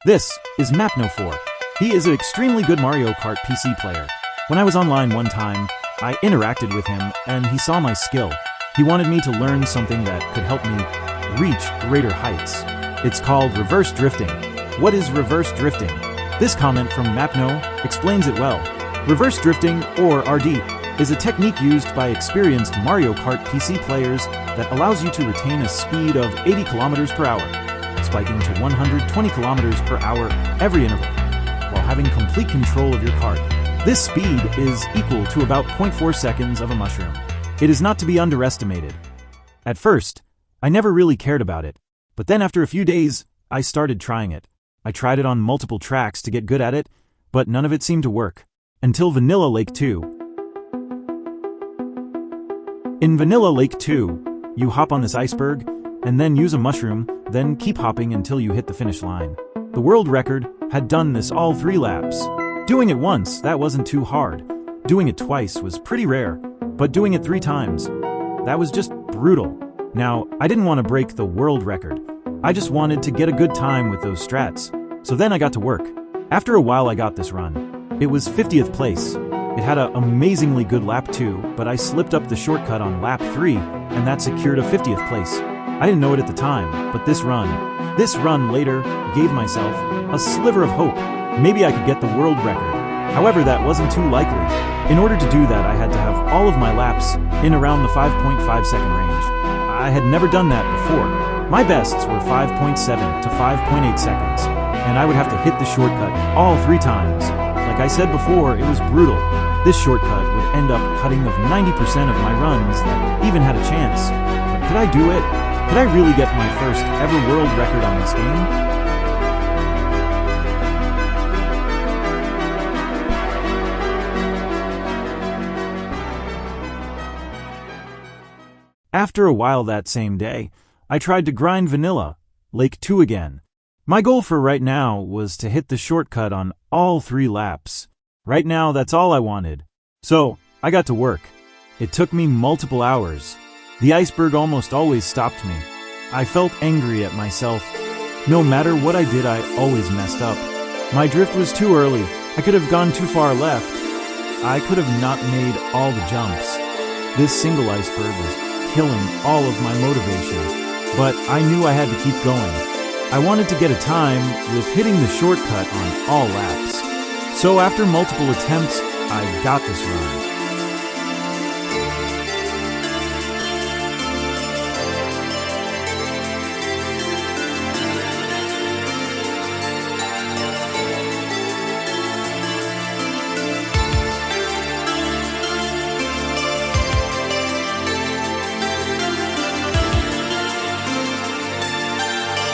This is Mapno 4. He is an extremely good Mario Kart PC player. When I was online one time, I interacted with him and he saw my skill. He wanted me to learn something that could help me reach greater heights. It's called reverse drifting. What is reverse drifting? This comment from Mapno explains it well. Reverse drifting, or RD, is a technique used by experienced Mario Kart PC players that allows you to retain a speed of 80 km per hour, spiking to 120 km per hour every interval, while having complete control of your kart. This speed is equal to about 0.4 seconds of a mushroom. It is not to be underestimated. At first, I never really cared about it, but then after a few days, I started trying it. I tried it on multiple tracks to get good at it, but none of it seemed to work. Until Vanilla Lake 2. In Vanilla Lake 2, you hop on this iceberg, and then use a mushroom, then keep hopping until you hit the finish line. The world record had done this all 3 laps. Doing it once, that wasn't too hard. Doing it twice was pretty rare, but doing it 3 times, that was just brutal. Now, I didn't want to break the world record. I just wanted to get a good time with those strats. So then I got to work. After a while I got this run. It was 50th place. It had an amazingly good lap 2, but I slipped up the shortcut on lap 3, and that secured a 50th place. I didn't know it at the time, but this run later gave myself a sliver of hope. Maybe I could get the world record. However, that wasn't too likely. In order to do that, I had to have all of my laps in around the 5.5 second range. I had never done that before. My bests were 5.7 to 5.8 seconds, and I would have to hit the shortcut all 3 times. Like I said before, it was brutal. This shortcut would end up cutting of 90% of my runs that even had a chance. But could I do it? Could I really get my first ever world record on this game? After a while that same day, I tried to grind Vanilla Lake 2 again. My goal for right now was to hit the shortcut on all 3 laps. Right now, that's all I wanted. So, I got to work. It took me multiple hours. The iceberg almost always stopped me. I felt angry at myself. No matter what I did, I always messed up. My drift was too early. I could have gone too far left. I could have not made all the jumps. This single iceberg was killing all of my motivation. But I knew I had to keep going. I wanted to get a time with hitting the shortcut on all laps. So after multiple attempts, I got this run.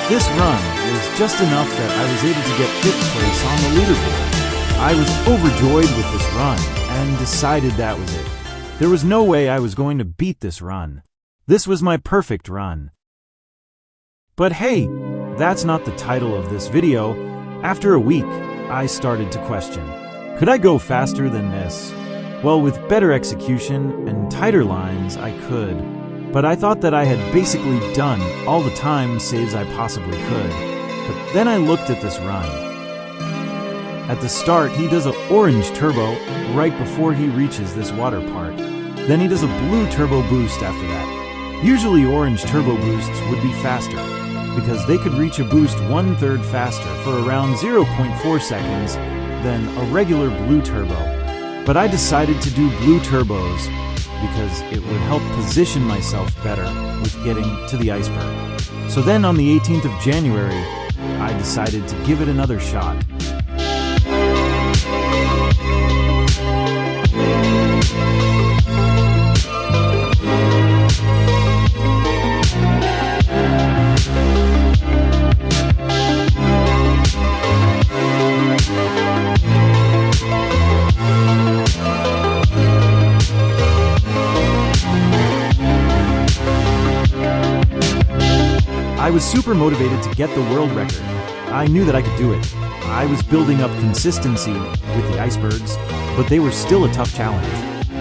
This run was just enough that I was able to get 5th place on the leaderboard. I was overjoyed with this run and decided that was it. There was no way I was going to beat this run. This was my perfect run. But hey, that's not the title of this video. After a week, I started to question, could I go faster than this? Well, with better execution and tighter lines, I could. But I thought that I had basically done all the time saves I possibly could. But then I looked at this run. At the start, he does an orange turbo right before he reaches this water part. Then he does a blue turbo boost after that. Usually orange turbo boosts would be faster, because they could reach a boost 1/3 faster for around 0.4 seconds than a regular blue turbo. But I decided to do blue turbos because it would help position myself better with getting to the iceberg. So then on the 18th of January, I decided to give it another shot. I was super motivated to get the world record. I knew that I could do it. I was building up consistency with the icebergs, but they were still a tough challenge.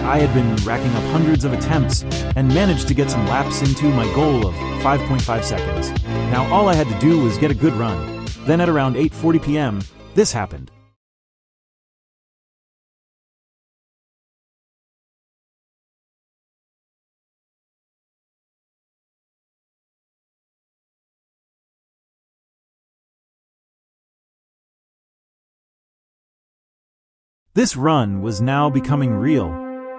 I had been racking up hundreds of attempts and managed to get some laps into my goal of 5.5 seconds. Now all I had to do was get a good run. Then at around 8:40 p.m., this happened. This run was now becoming real.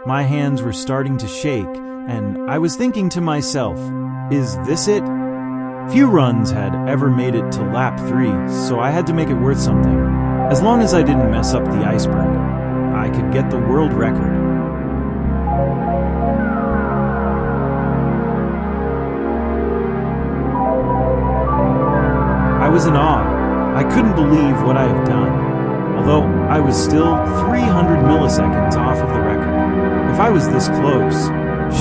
My hands were starting to shake, and I was thinking to myself, is this it? Few runs had ever made it to lap 3, so I had to make it worth something. As long as I didn't mess up the iceberg, I could get the world record. I was in awe. I couldn't believe what I had done. Although I was still 300 milliseconds off of the record. If I was this close,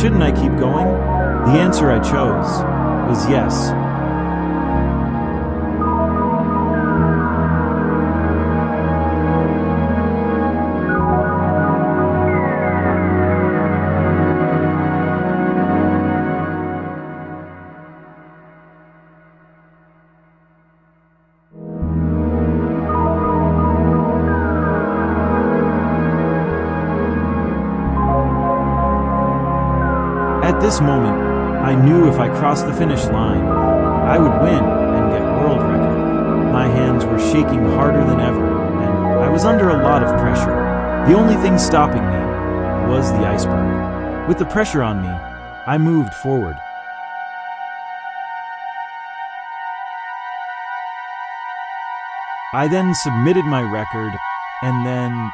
shouldn't I keep going? The answer I chose was yes. At this moment, I knew if I crossed the finish line, I would win and get world record. My hands were shaking harder than ever, and I was under a lot of pressure. The only thing stopping me was the iceberg. With the pressure on me, I moved forward. I then submitted my record, and then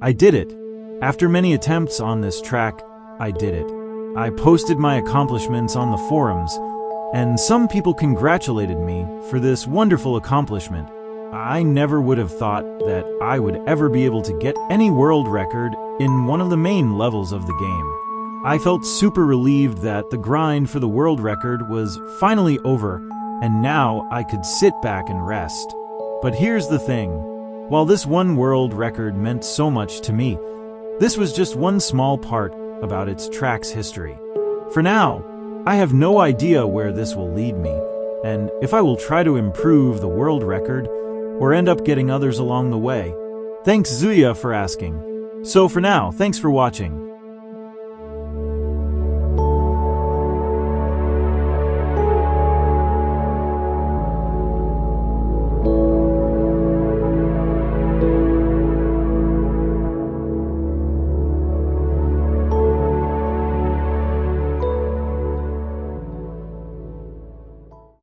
I did it. After many attempts on this track, I did it. I posted my accomplishments on the forums, and some people congratulated me for this wonderful accomplishment. I never would have thought that I would ever be able to get any world record in one of the main levels of the game. I felt super relieved that the grind for the world record was finally over, and now I could sit back and rest. But here's the thing. While this one world record meant so much to me, this was just one small part about its track's history. For now, I have no idea where this will lead me, and if I will try to improve the world record or end up getting others along the way. Thanks Zuya for asking. So for now, thanks for watching.